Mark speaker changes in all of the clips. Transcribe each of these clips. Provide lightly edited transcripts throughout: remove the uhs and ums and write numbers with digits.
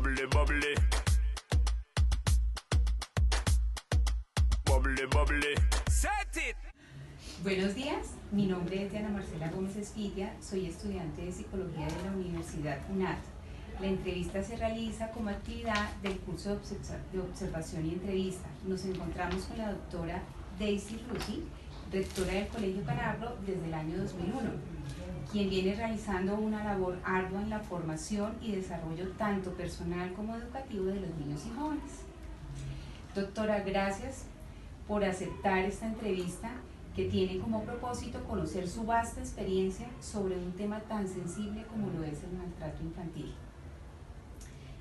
Speaker 1: Bubbly, bubbly. Bubbly, bubbly. Set it.
Speaker 2: Buenos días, mi nombre es Diana Marcela Gómez Esquitia, soy estudiante de Psicología de la Universidad UNAD. La entrevista se realiza como actividad del curso de observación y entrevista. Nos encontramos con la doctora Daisy Rusi, rectora del Colegio Canarro desde el año 2001, quien viene realizando una labor ardua en la formación y desarrollo tanto personal como educativo de los niños y jóvenes. Doctora, gracias por aceptar esta entrevista que tiene como propósito conocer su vasta experiencia sobre un tema tan sensible como lo es el maltrato infantil.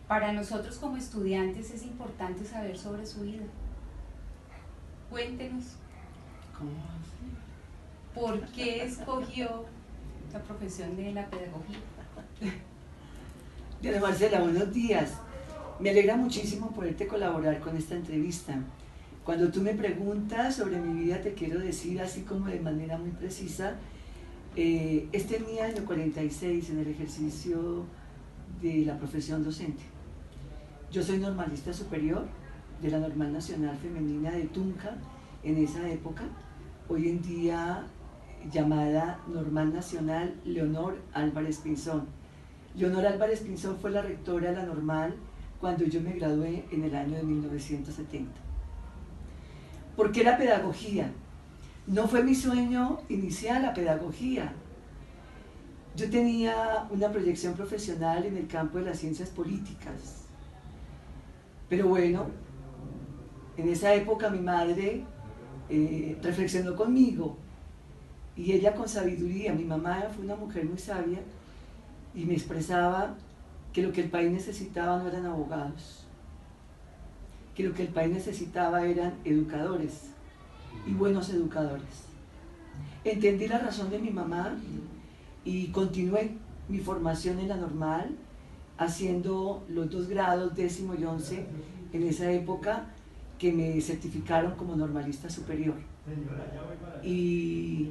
Speaker 2: Para nosotros como estudiantes es importante saber sobre su vida. Cuéntenos.
Speaker 3: ¿Cómo así?
Speaker 2: ¿Por qué escogió la profesión de la pedagogía?
Speaker 3: Diana Marcela, buenos días. Me alegra muchísimo poderte colaborar con esta entrevista. Cuando tú me preguntas sobre mi vida, te quiero decir, así como de manera muy precisa, este es mi año 46 en el ejercicio de la profesión docente. Yo soy normalista superior de la Normal Nacional Femenina de Tunja en esa época, hoy en día llamada Normal Nacional Leonor Álvarez Pinzón. Leonor Álvarez Pinzón fue la rectora de la Normal cuando yo me gradué en el año de 1970. ¿Por qué la pedagogía? No fue mi sueño inicial la pedagogía. Yo tenía una proyección profesional en el campo de las ciencias políticas. Pero bueno, en esa época mi madre reflexionó conmigo y ella con sabiduría, mi mamá fue una mujer muy sabia y me expresaba que lo que el país necesitaba no eran abogados, que lo que el país necesitaba eran educadores y buenos educadores. Entendí la razón de mi mamá y continué mi formación en la Normal, haciendo los 2 grados, 10º y 11, en esa época que me certificaron como normalista superior. Y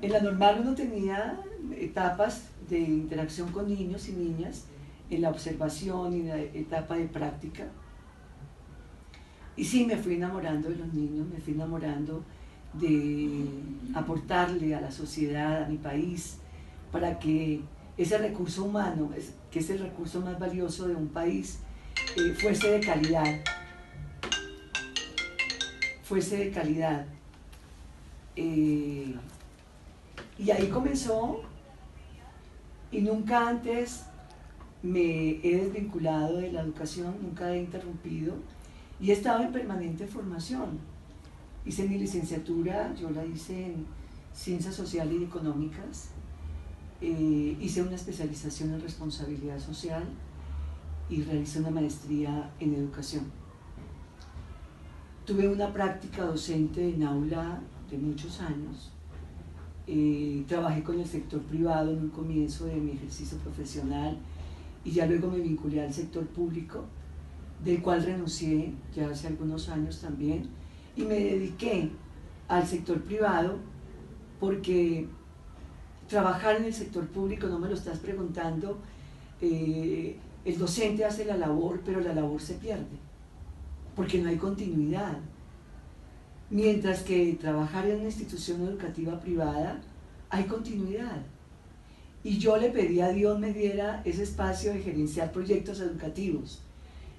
Speaker 3: en la Normal uno tenía etapas de interacción con niños y niñas, en la observación y en la etapa de práctica. Y sí, me fui enamorando de los niños, me fui enamorando de aportarle a la sociedad, a mi país, para que ese recurso humano, que es el recurso más valioso de un país, fuese de calidad. Fuese de calidad. Y ahí comenzó, y nunca antes me he desvinculado de la educación, nunca he interrumpido, y he estado en permanente formación. Hice mi licenciatura, yo la hice en Ciencias Sociales y Económicas, hice una especialización en responsabilidad social y realicé una maestría en educación. Tuve una práctica docente en aula de muchos años. Trabajé con el sector privado en un comienzo de mi ejercicio profesional y ya luego me vinculé al sector público, del cual renuncié ya hace algunos años también, y me dediqué al sector privado porque trabajar en el sector público, no me lo estás preguntando, el docente hace la labor, pero la labor se pierde, porque no hay continuidad. Mientras que trabajar en una institución educativa privada, hay continuidad. Y yo le pedí a Dios me diera ese espacio de gerenciar proyectos educativos.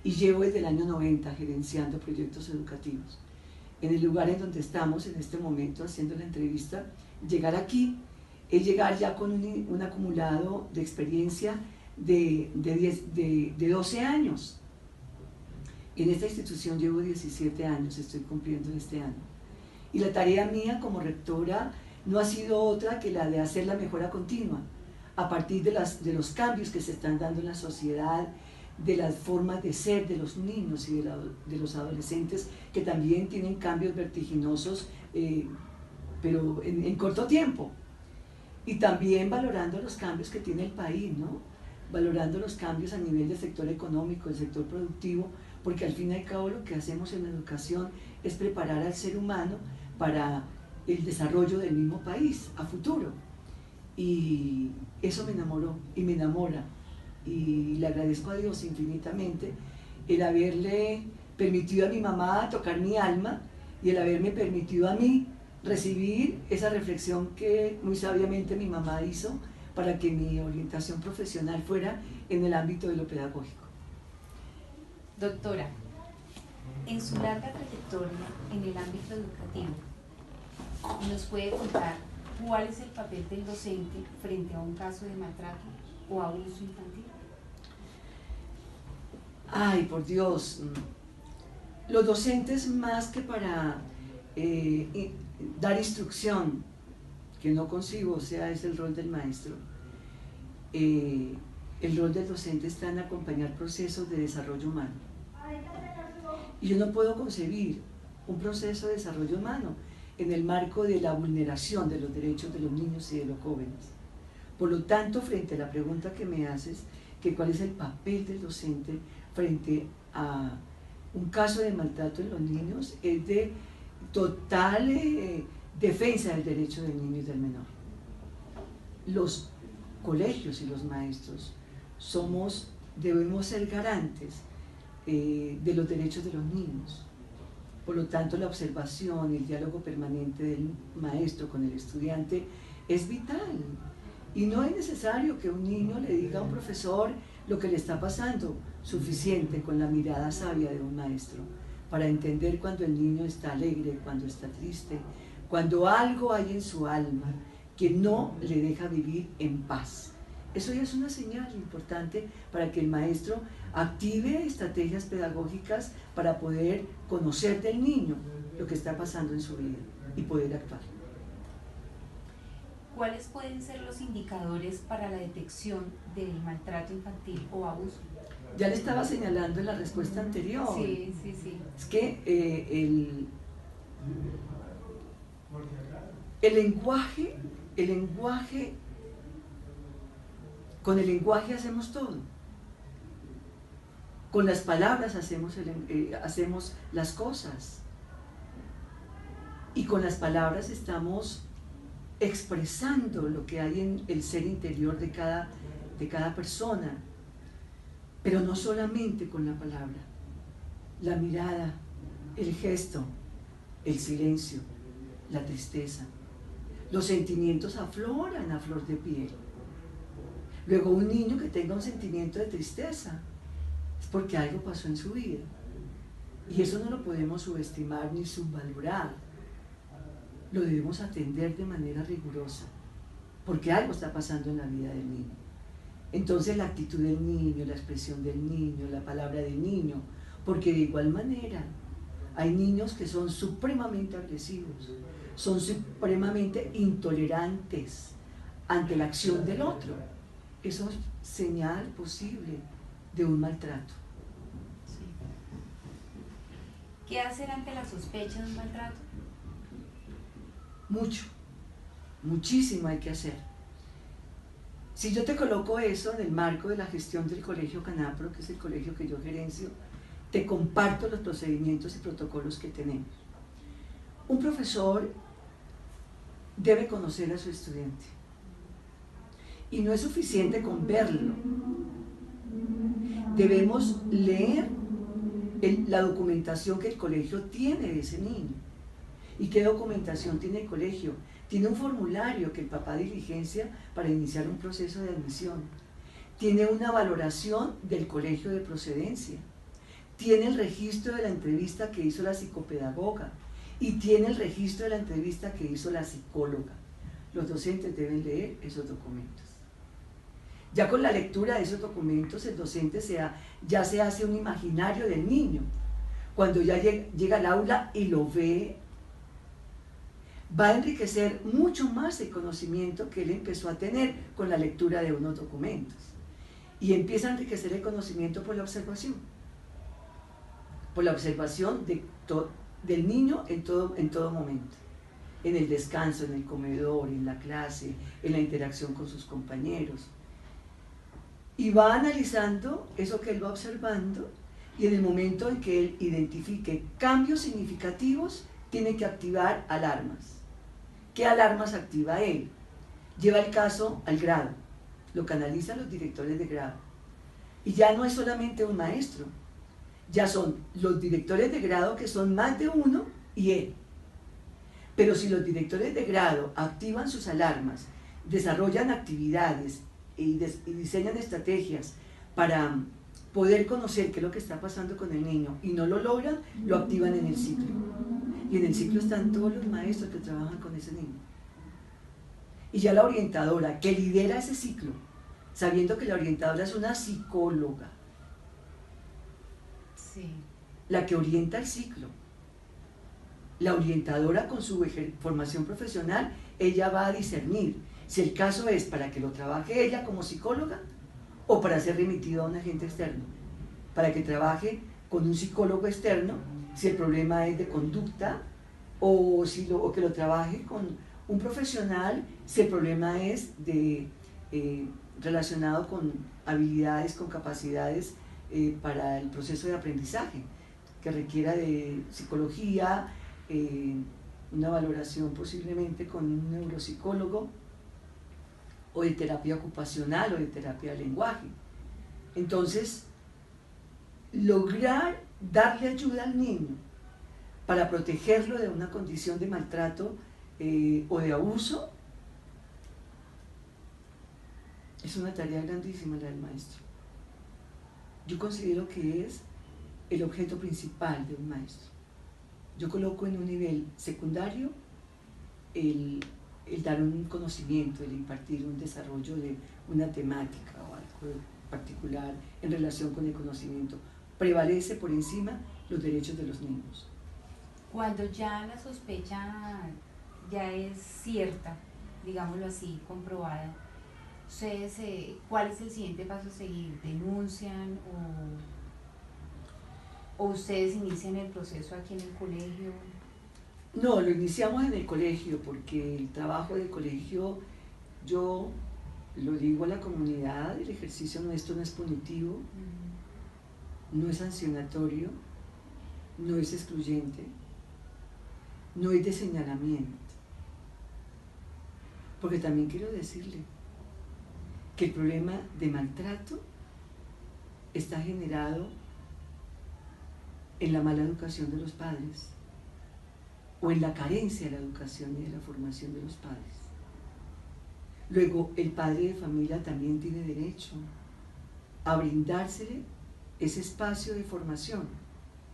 Speaker 3: Y llevo desde el año 90 gerenciando proyectos educativos. En el lugar en donde estamos en este momento haciendo la entrevista, llegar aquí es llegar ya con un acumulado de experiencia de 12 años. En esta institución llevo 17 años, estoy cumpliendo este año. Y la tarea mía como rectora no ha sido otra que la de hacer la mejora continua, a partir de los cambios que se están dando en la sociedad, de las formas de ser de los niños y de los adolescentes, que también tienen cambios vertiginosos, pero en corto tiempo. Y también valorando los cambios que tiene el país, ¿no? Valorando los cambios a nivel del sector económico, del sector productivo, porque al fin y al cabo lo que hacemos en la educación es preparar al ser humano para el desarrollo del mismo país a futuro. Y eso me enamoró y me enamora y le agradezco a Dios infinitamente el haberle permitido a mi mamá tocar mi alma y el haberme permitido a mí recibir esa reflexión que muy sabiamente mi mamá hizo para que mi orientación profesional fuera en el ámbito de lo pedagógico.
Speaker 2: Doctora, en su larga trayectoria en el ámbito educativo, ¿nos puede contar cuál es el papel del docente frente a un caso de maltrato o abuso infantil?
Speaker 3: Ay, por Dios, los docentes más que para dar instrucción, que no concibo, o sea, es el rol del maestro, el rol del docente está en acompañar procesos de desarrollo humano. Y yo no puedo concebir un proceso de desarrollo humano en el marco de la vulneración de los derechos de los niños y de los jóvenes. Por lo tanto, frente a la pregunta que me haces, que cuál es el papel del docente frente a un caso de maltrato en los niños, es de total defensa del derecho del niño y del menor. Los colegios y los maestros debemos ser garantes de los derechos de los niños. Por lo tanto, la observación y el diálogo permanente del maestro con el estudiante es vital. Y no es necesario que un niño le diga a un profesor lo que le está pasando, suficiente con la mirada sabia de un maestro para entender cuando el niño está alegre, cuando está triste, cuando algo hay en su alma que no le deja vivir en paz. Eso ya es una señal importante para que el maestro active estrategias pedagógicas para poder conocer del niño lo que está pasando en su vida y poder actuar.
Speaker 2: ¿Cuáles pueden ser los indicadores para la detección del maltrato infantil o abuso?
Speaker 3: Ya le estaba señalando en la respuesta anterior.
Speaker 2: Sí.
Speaker 3: Es que el lenguaje, con el lenguaje hacemos todo. Con las palabras hacemos las cosas. Y con las palabras estamos expresando lo que hay en el ser interior de cada persona. Pero no solamente con la palabra. La mirada, el gesto, el silencio, la tristeza. Los sentimientos afloran a flor de piel. Luego, un niño que tenga un sentimiento de tristeza es porque algo pasó en su vida. Y eso no lo podemos subestimar ni subvalorar. Lo debemos atender de manera rigurosa, porque algo está pasando en la vida del niño. Entonces, la actitud del niño, la expresión del niño, la palabra del niño, porque de igual manera hay niños que son supremamente agresivos, son supremamente intolerantes ante la acción del otro. Eso es señal posible de un maltrato.
Speaker 2: Sí. ¿Qué hacer ante la sospecha de un maltrato?
Speaker 3: Mucho, muchísimo hay que hacer. Si yo te coloco eso en el marco de la gestión del Colegio Canapro, que es el colegio que yo gerencio, te comparto los procedimientos y protocolos que tenemos. Un profesor debe conocer a su estudiante. Y no es suficiente con verlo. Debemos leer la documentación que el colegio tiene de ese niño. ¿Y qué documentación tiene el colegio? Tiene un formulario que el papá diligencia para iniciar un proceso de admisión. Tiene una valoración del colegio de procedencia. Tiene el registro de la entrevista que hizo la psicopedagoga. Y tiene el registro de la entrevista que hizo la psicóloga. Los docentes deben leer esos documentos. Ya con la lectura de esos documentos, el docente ya se hace un imaginario del niño. Cuando ya llega al aula y lo ve, va a enriquecer mucho más el conocimiento que él empezó a tener con la lectura de unos documentos. Y empieza a enriquecer el conocimiento por la observación. Por la observación del niño en todo momento. En el descanso, en el comedor, en la clase, en la interacción con sus compañeros. Y va analizando eso que él va observando, y en el momento en que él identifique cambios significativos, tiene que activar alarmas. ¿Qué alarmas activa él? Lleva el caso al grado, lo canalizan los directores de grado. Y ya no es solamente un maestro, ya son los directores de grado, que son más de uno, y él. Pero si los directores de grado activan sus alarmas, desarrollan actividades y diseñan estrategias para poder conocer qué es lo que está pasando con el niño y no lo logran, lo activan en el ciclo. Y en el ciclo están todos los maestros que trabajan con ese niño. Y ya la orientadora que lidera ese ciclo, sabiendo que la orientadora es una psicóloga,
Speaker 2: Sí.
Speaker 3: la que orienta el ciclo. La orientadora, con su formación profesional, ella va a discernir si el caso es para que lo trabaje ella como psicóloga o para ser remitido a un agente externo, para que trabaje con un psicólogo externo si el problema es de conducta, o que lo trabaje con un profesional si el problema es relacionado con habilidades, con capacidades para el proceso de aprendizaje, que requiera de psicología, una valoración posiblemente con un neuropsicólogo, o de terapia ocupacional, o de terapia de lenguaje. Entonces, lograr darle ayuda al niño para protegerlo de una condición de maltrato o de abuso es una tarea grandísima la del maestro. Yo considero que es el objeto principal de un maestro. Yo coloco en un nivel secundario el dar un conocimiento, el impartir un desarrollo de una temática o algo particular en relación con el conocimiento. Prevalece por encima los derechos de los niños.
Speaker 2: Cuando ya la sospecha ya es cierta, digámoslo así, comprobada, ¿ustedes, cuál es el siguiente paso a seguir? ¿Denuncian o ustedes inician el proceso aquí en el colegio?
Speaker 3: No, lo iniciamos en el colegio, porque el trabajo del colegio, yo lo digo a la comunidad, el ejercicio nuestro no es punitivo, no es sancionatorio, no es excluyente, no es de señalamiento. Porque también quiero decirle que el problema de maltrato está generado en la mala educación de los padres, o en la carencia de la educación y de la formación de los padres. Luego, el padre de familia también tiene derecho a brindársele ese espacio de formación,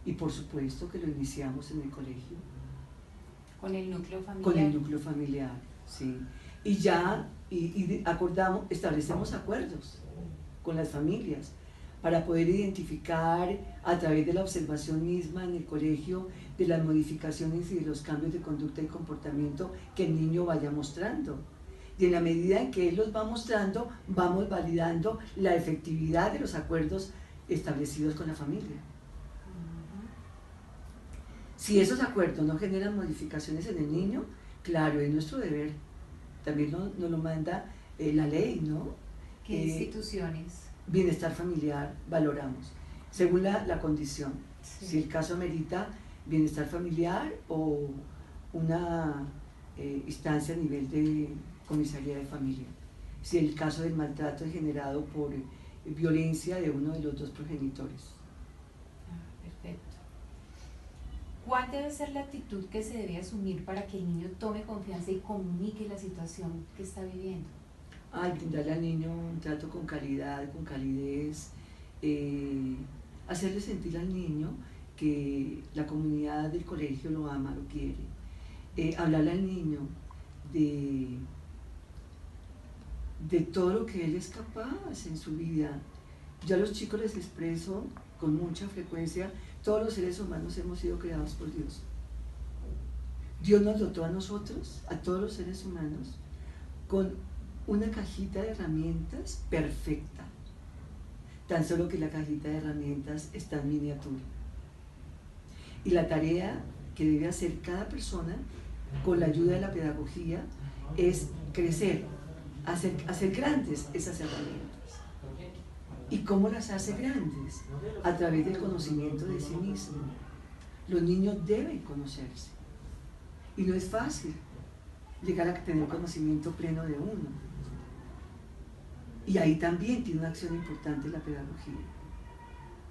Speaker 3: y por supuesto que lo iniciamos en el colegio.
Speaker 2: Con el núcleo familiar.
Speaker 3: Con el núcleo familiar, sí. Y ya acordamos, establecemos acuerdos con las familias para poder identificar a través de la observación misma en el colegio de las modificaciones y de los cambios de conducta y comportamiento que el niño vaya mostrando. Y en la medida en que él los va mostrando, vamos validando la efectividad de los acuerdos establecidos con la familia. Si esos acuerdos no generan modificaciones en el niño, claro, es nuestro deber. También nos lo manda la ley, ¿no?
Speaker 2: ¿Qué instituciones?
Speaker 3: Bienestar familiar, valoramos, según la condición.
Speaker 2: Sí.
Speaker 3: Si el caso amerita bienestar familiar o una instancia a nivel de comisaría de familia. Si el caso del maltrato es generado por violencia de uno de los dos progenitores.
Speaker 2: Perfecto. ¿Cuál debe ser la actitud que se debe asumir para que el niño tome confianza y comunique la situación que está viviendo?
Speaker 3: Brindarle al niño un trato con calidad, con calidez, hacerle sentir al niño que la comunidad del colegio lo ama, lo quiere, hablarle al niño de todo lo que él es capaz en su vida. Yo a los chicos les expreso con mucha frecuencia: todos los seres humanos hemos sido creados por Dios. Dios nos dotó a nosotros, a todos los seres humanos, con una cajita de herramientas perfecta, tan solo que la cajita de herramientas está en miniatura. Y la tarea que debe hacer cada persona, con la ayuda de la pedagogía, es crecer, hacer grandes esas herramientas. ¿Y cómo las hace grandes? A través del conocimiento de sí mismo. Los niños deben conocerse. Y no es fácil llegar a tener conocimiento pleno de uno. Y ahí también tiene una acción importante la pedagogía.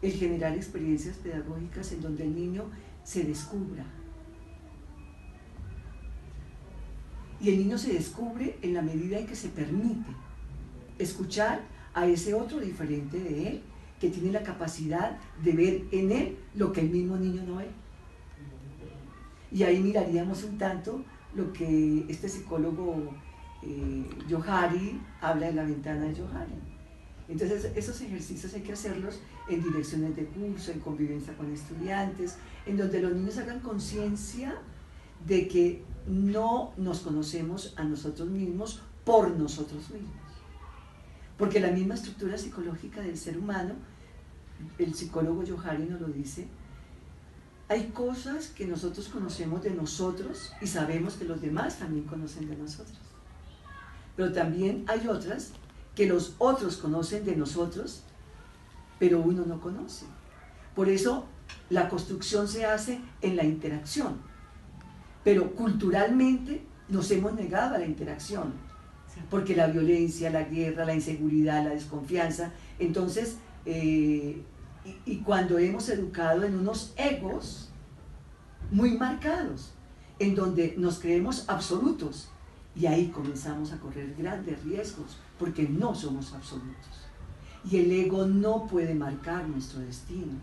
Speaker 3: El generar experiencias pedagógicas en donde el niño se descubra. Y el niño se descubre en la medida en que se permite escuchar a ese otro diferente de él, que tiene la capacidad de ver en él lo que el mismo niño no ve. Y ahí miraríamos un tanto lo que este psicólogo Johari habla de la ventana de Johari. Entonces esos ejercicios hay que hacerlos en direcciones de curso, en convivencia con estudiantes, en donde los niños hagan conciencia de que no nos conocemos a nosotros mismos por nosotros mismos. Porque la misma estructura psicológica del ser humano, el psicólogo Johari nos lo dice, hay cosas que nosotros conocemos de nosotros y sabemos que los demás también conocen de nosotros. Pero también hay otras que los otros conocen de nosotros, pero uno no conoce. Por eso la construcción se hace en la interacción. Pero culturalmente nos hemos negado a la interacción, porque la violencia, la guerra, la inseguridad, la desconfianza, entonces, y cuando hemos educado en unos egos muy marcados, en donde nos creemos absolutos, y ahí comenzamos a correr grandes riesgos, porque no somos absolutos. Y el ego no puede marcar nuestro destino.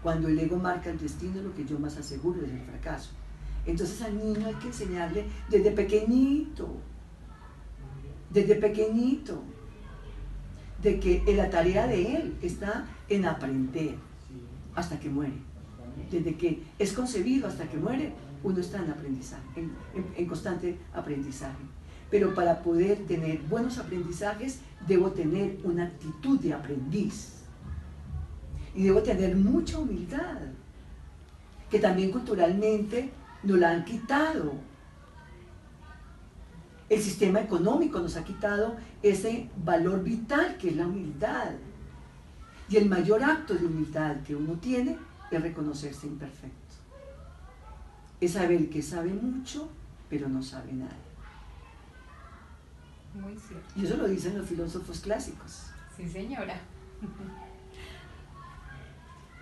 Speaker 3: Cuando el ego marca el destino, lo que yo más aseguro es el fracaso. Entonces al niño hay que enseñarle desde pequeñito, de que la tarea de él está en aprender hasta que muere. Desde que es concebido hasta que muere, uno está en aprendizaje, en constante aprendizaje. Pero para poder tener buenos aprendizajes, debo tener una actitud de aprendiz. Y debo tener mucha humildad, que también culturalmente nos la han quitado. El sistema económico nos ha quitado ese valor vital que es la humildad. Y el mayor acto de humildad que uno tiene es reconocerse imperfecto. Es saber que sabe mucho, pero no sabe nada.
Speaker 2: Muy cierto.
Speaker 3: Y eso lo dicen los filósofos clásicos.
Speaker 2: Sí, señora.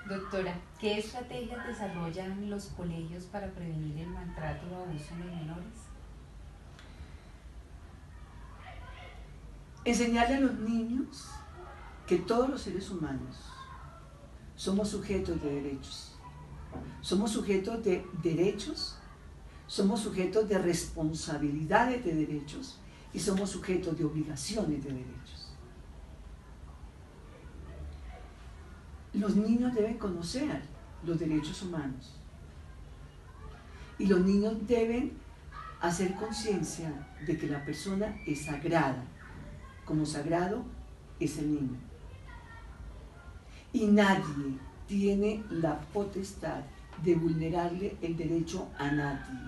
Speaker 2: Doctora, ¿qué estrategias desarrollan los colegios para prevenir el maltrato o abuso en los menores?
Speaker 3: Enseñarle a los niños que todos los seres humanos somos sujetos de derechos. Somos sujetos de derechos, somos sujetos de responsabilidades de derechos y somos sujetos de obligaciones de derechos. Los niños deben conocer los derechos humanos y los niños deben hacer conciencia de que la persona es sagrada, como sagrado es el niño. Y nadie tiene la potestad de vulnerarle el derecho a nadie.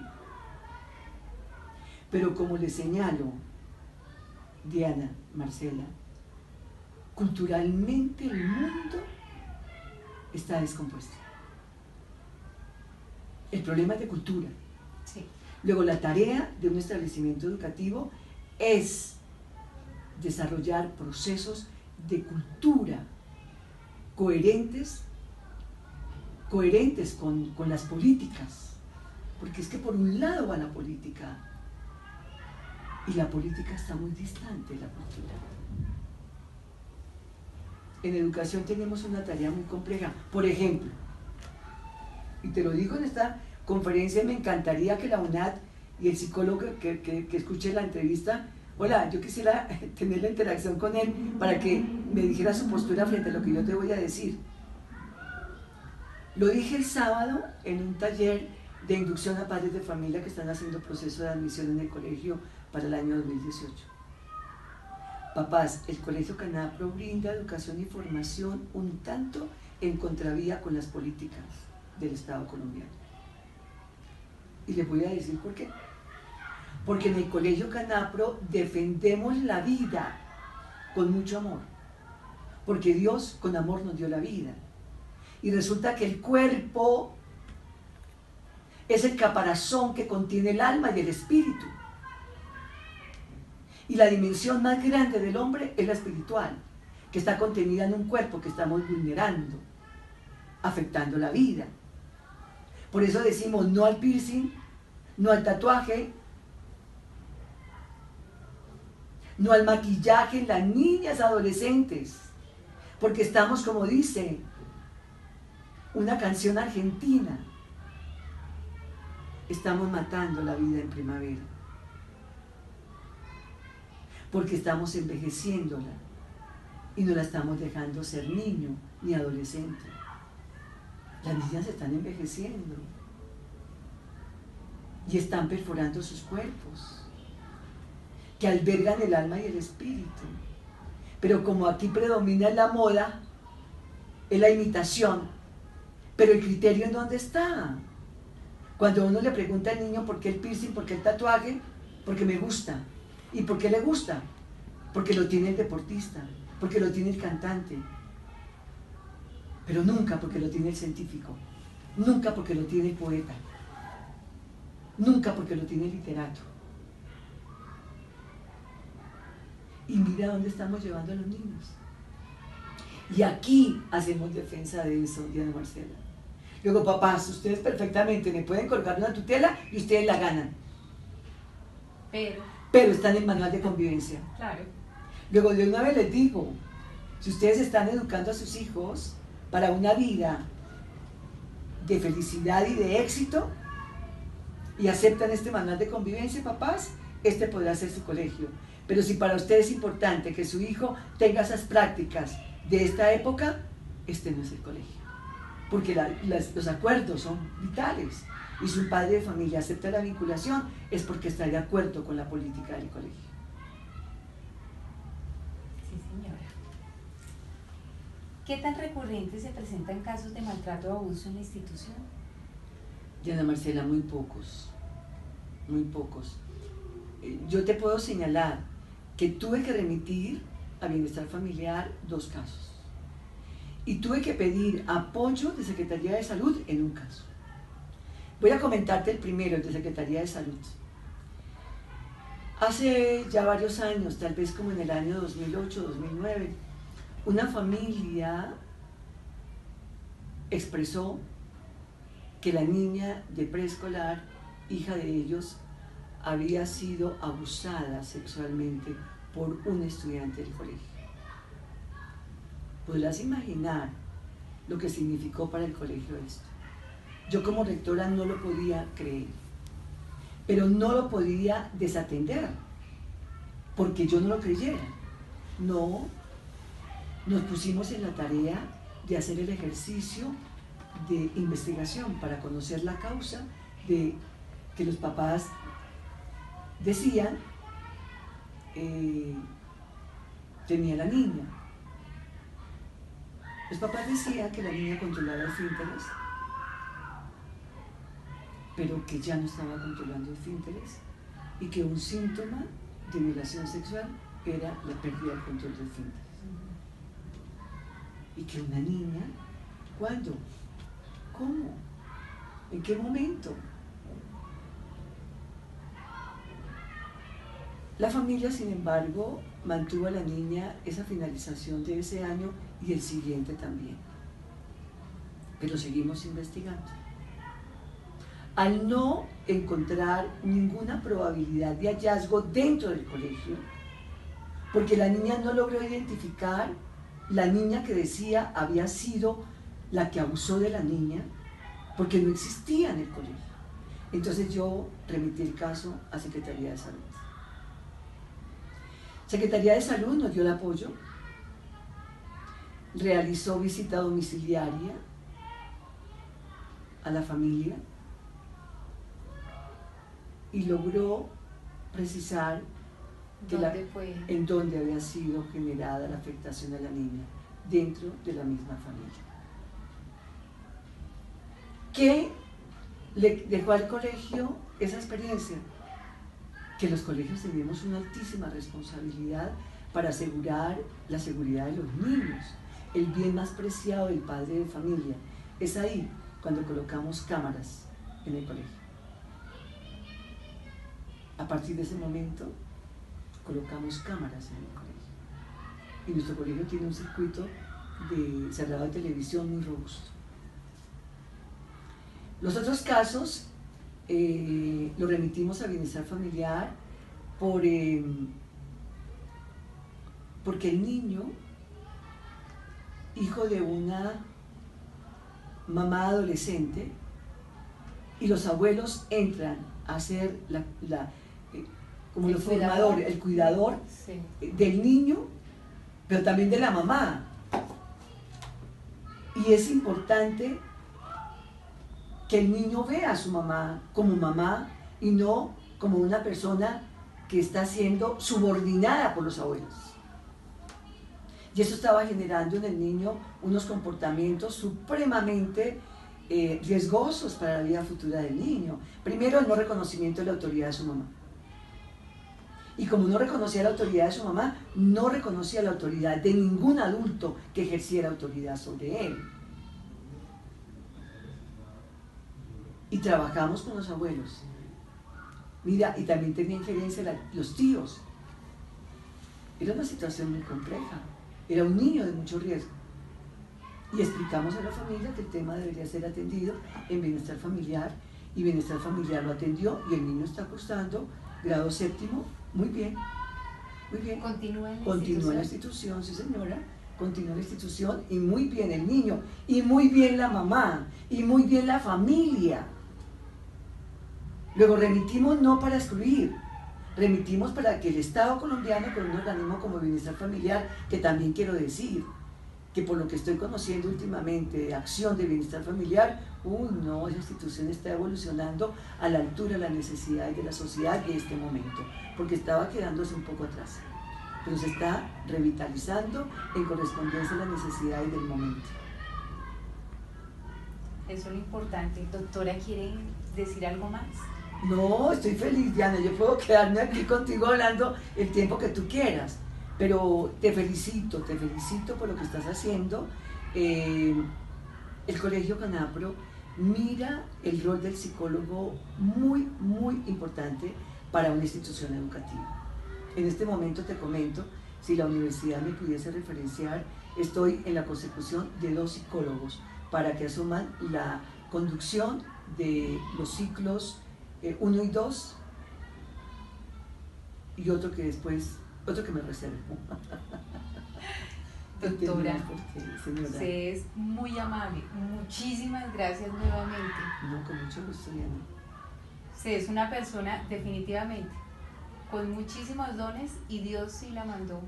Speaker 3: Pero como le señalo, Diana, Marcela, culturalmente el mundo está descompuesto. El problema es de cultura.
Speaker 2: Sí.
Speaker 3: Luego, la tarea de un establecimiento educativo es desarrollar procesos de cultura coherentes con las políticas, porque es que por un lado va la política y la política está muy distante de la cultura. En educación tenemos una tarea muy compleja. Por ejemplo, y te lo digo en esta conferencia, me encantaría que la UNAD y el psicólogo que escuche la entrevista, hola, yo quisiera tener la interacción con él para que me dijera su postura frente a lo que yo te voy a decir. Lo dije el sábado en un taller de inducción a padres de familia que están haciendo proceso de admisión en el colegio para el año 2018. Papás, el Colegio Canapro brinda educación y formación un tanto en contravía con las políticas del Estado colombiano. Y les voy a decir por qué. Porque en el Colegio Canapro defendemos la vida con mucho amor. Porque Dios con amor nos dio la vida. Y resulta que el cuerpo es el caparazón que contiene el alma y el espíritu. Y la dimensión más grande del hombre es la espiritual, que está contenida en un cuerpo que estamos vulnerando, afectando la vida. Por eso decimos no al piercing, no al tatuaje, no al maquillaje en las niñas adolescentes, porque estamos, como dice una canción argentina, estamos matando la vida en primavera, porque estamos envejeciéndola y no la estamos dejando ser niño ni adolescente. Las niñas están envejeciendo y están perforando sus cuerpos, que albergan el alma y el espíritu. Pero como aquí predomina la moda, es la imitación, pero el criterio ¿en dónde está? Cuando uno le pregunta al niño por qué el piercing, por qué el tatuaje, porque me gusta. ¿Y por qué le gusta? Porque lo tiene el deportista, porque lo tiene el cantante, pero nunca porque lo tiene el científico, nunca porque lo tiene el poeta, nunca porque lo tiene el literato. Y mira dónde estamos llevando a los niños. Y aquí hacemos defensa de eso, Diana Marcela. Luego, papás, ustedes perfectamente me pueden colgar una tutela y ustedes la ganan. Pero está en el manual de convivencia.
Speaker 2: Claro.
Speaker 3: Luego, de una vez les digo, si ustedes están educando a sus hijos para una vida de felicidad y de éxito, y aceptan este manual de convivencia, papás, este podrá ser su colegio. Pero si para ustedes es importante que su hijo tenga esas prácticas de esta época, este no es el colegio. Porque los acuerdos son vitales. Y si un padre de familia acepta la vinculación, es porque está de acuerdo con la política del colegio.
Speaker 2: Sí, señora. ¿Qué tan recurrentes se presentan casos de maltrato o abuso en la institución?
Speaker 3: Diana Marcela, muy pocos. Muy pocos. Yo te puedo señalar que tuve que remitir a Bienestar Familiar 2 casos. Y tuve que pedir apoyo de Secretaría de Salud en un caso. Voy a comentarte el primero, el de Secretaría de Salud. Hace ya varios años, tal vez como en el año 2008, 2009, una familia expresó que la niña de preescolar, hija de ellos, había sido abusada sexualmente por un estudiante del colegio. Podrás imaginar lo que significó para el colegio esto. Yo como rectora no lo podía creer, pero no lo podía desatender, porque yo no lo creyera. No, nos pusimos en la tarea de hacer el ejercicio de investigación para conocer la causa de que los papás decían tenía la niña. Los papás decían que la niña controlaba el esfínteres, pero que ya no estaba controlando el esfínteres y que un síntoma de violación sexual era la pérdida del control del esfínteres. Y que una niña, ¿cuándo? ¿Cómo? ¿En qué momento? La familia, sin embargo, mantuvo a la niña esa finalización de ese año y el siguiente también. Pero seguimos investigando. Al no encontrar ninguna probabilidad de hallazgo dentro del colegio, porque la niña no logró identificar la niña que decía había sido la que abusó de la niña, porque no existía en el colegio. Entonces yo remití el caso a Secretaría de Salud. Secretaría de Salud nos dio el apoyo, realizó visita domiciliaria a la familia y logró precisar en dónde había sido generada la afectación de la niña, dentro de la misma familia. ¿Qué le dejó al colegio esa experiencia? Que los colegios tenemos una altísima responsabilidad para asegurar la seguridad de los niños, el bien más preciado del padre de familia. Es ahí cuando colocamos cámaras en el colegio. A partir de ese momento colocamos cámaras en el colegio. Y nuestro colegio tiene un circuito de cerrado de televisión muy robusto. Los otros casos los remitimos a bienestar familiar porque el niño, hijo de una mamá adolescente, y los abuelos entran a ser como los formadores, el cuidador
Speaker 2: Sí.
Speaker 3: del niño, pero también de la mamá. Y es importante que el niño vea a su mamá y no como una persona que está siendo subordinada por los abuelos. Y eso estaba generando en el niño unos comportamientos supremamente riesgosos para la vida futura del niño. Primero, el no reconocimiento de la autoridad de su mamá. Y como no reconocía la autoridad de su mamá, no reconocía la autoridad de ningún adulto que ejerciera autoridad sobre él. Y trabajamos con los abuelos. Mira, y también tenía injerencia los tíos. Era una situación muy compleja. Era un niño de mucho riesgo. Y explicamos a la familia que el tema debería ser atendido en bienestar familiar, y bienestar familiar lo atendió, y el niño está cursando grado séptimo. Muy bien, muy bien.
Speaker 2: Continúa
Speaker 3: en la institución, sí señora, continúa en la institución, y muy bien el niño, y muy bien la mamá, y muy bien la familia. Luego remitimos no para excluir, remitimos para que el Estado colombiano, con un organismo como Bienestar Familiar, que también quiero decir, que por lo que estoy conociendo últimamente, acción de bienestar familiar, no, esa institución está evolucionando a la altura de las necesidades de la sociedad en este momento, porque estaba quedándose un poco atrás, pero se está revitalizando en correspondencia a las necesidades del momento.
Speaker 2: Eso es lo importante. Doctora, ¿quiere decir algo más?
Speaker 3: No, estoy feliz, Diana, yo puedo quedarme aquí contigo hablando el tiempo que tú quieras, pero te felicito por lo que estás haciendo. El Colegio Canapro mira el rol del psicólogo muy, muy importante para una institución educativa. En este momento te comento, si la universidad me pudiese referenciar, estoy en la consecución de 2 psicólogos para que asuman la conducción de los ciclos 1 y 2, y otro que me reservo.
Speaker 2: Doctora,
Speaker 3: Señora.
Speaker 2: usted es muy amable. Muchísimas gracias nuevamente.
Speaker 3: No, con mucho gusto, Diana.
Speaker 2: Usted es una persona definitivamente con muchísimos dones, y Dios sí la mandó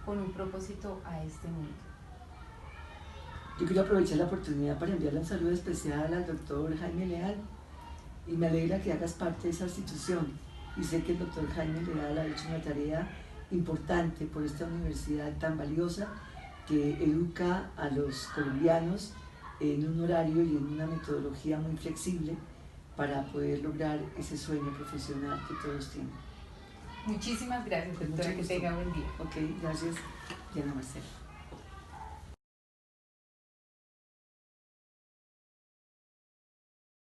Speaker 2: con un propósito a este mundo.
Speaker 3: Yo quiero aprovechar la oportunidad para enviarle un saludo especial al doctor Jaime Leal, y me alegra que hagas parte de esa institución, y sé que el doctor Jaime Leal ha hecho una tarea importante por esta universidad tan valiosa que educa a los colombianos en un horario y en una metodología muy flexible para poder lograr ese sueño profesional que todos tienen.
Speaker 2: Muchísimas gracias,
Speaker 3: Con
Speaker 2: doctora,
Speaker 3: mucho
Speaker 2: que
Speaker 3: gusto.
Speaker 2: tenga buen día.
Speaker 3: Ok, gracias, Diana Marcela.